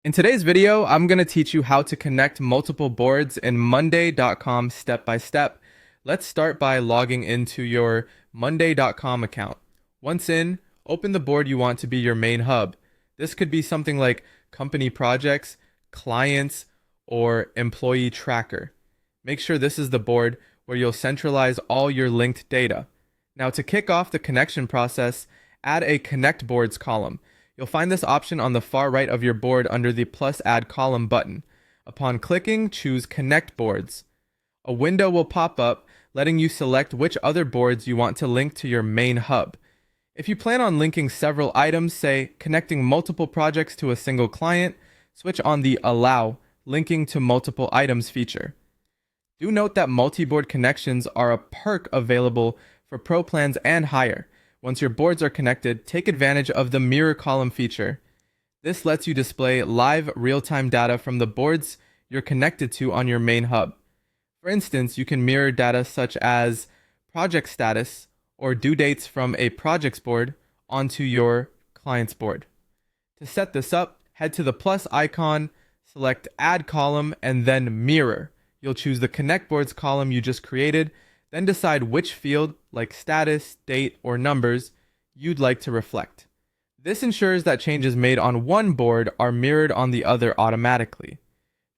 In today's video, I'm going to teach you how to connect multiple boards in monday.com step by step. Let's start by logging into your monday.com account. Once in, open the board you want to be your main hub. This could be something like company projects, clients, or employee tracker. Make sure this is the board where you'll centralize all your linked data. Now, to kick off the connection process, add a connect boards column. You'll find this option on the far right of your board under the plus add column button. Upon clicking, choose connect boards. A window will pop up letting you select which other boards you want to link to your main hub. If you plan on linking several items, say connecting multiple projects to a single client, switch on the Allow Linking to Multiple Items feature. Do note that multi-board connections are a perk available for Pro plans and higher. Once your boards are connected, take advantage of the mirror column feature. This lets you display live real-time data from the boards you're connected to on your main hub. For instance, you can mirror data such as project status or due dates from a project's board onto your client's board. To set this up, head to the plus icon, select Add Column, and then Mirror. You'll choose the Connect Boards column you just created, then decide which field, like status, date, or numbers, you'd like to reflect. This ensures that changes made on one board are mirrored on the other automatically.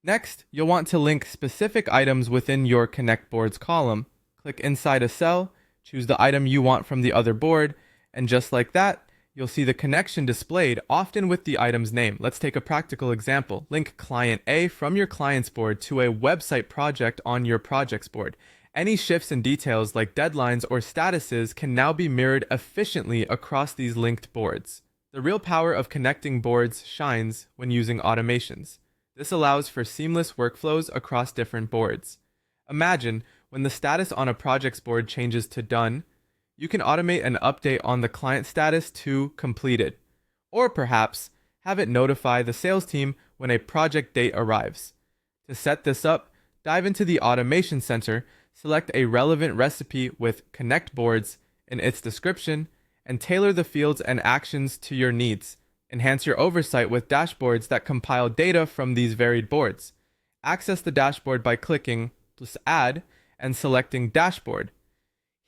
Next, you'll want to link specific items within your Connect Boards column. Click inside a cell, choose the item you want from the other board, and just like that, you'll see the connection displayed, often with the item's name. Let's take a practical example. Link Client A from your client's board to a website project on your project's board. Any shifts in details like deadlines or statuses can now be mirrored efficiently across these linked boards. The real power of connecting boards shines when using automations. This allows for seamless workflows across different boards. Imagine when the status on a project's board changes to done, you can automate an update on the client status to completed, or perhaps have it notify the sales team when a project date arrives. To set this up, dive into the Automation Center, select a relevant recipe with Connect Boards in its description, and tailor the fields and actions to your needs. Enhance your oversight with dashboards that compile data from these varied boards. Access the dashboard by clicking plus Add and selecting Dashboard.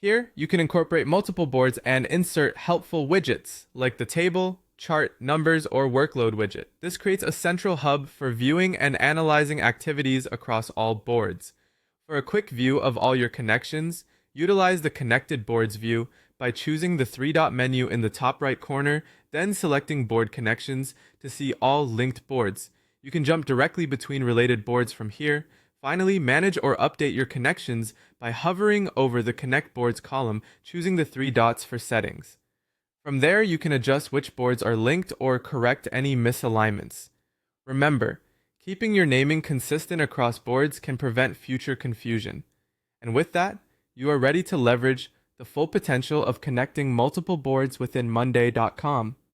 Here, you can incorporate multiple boards and insert helpful widgets like the table, chart, numbers, or workload widget. This creates a central hub for viewing and analyzing activities across all boards. For a quick view of all your connections, utilize the Connected Boards view by choosing the three-dot menu in the top right corner, then selecting Board Connections to see all linked boards. You can jump directly between related boards from here. Finally, manage or update your connections by hovering over the Connect Boards column, choosing the three dots for settings. From there, you can adjust which boards are linked or correct any misalignments. Remember, keeping your naming consistent across boards can prevent future confusion. And with that, you are ready to leverage the full potential of connecting multiple boards within monday.com.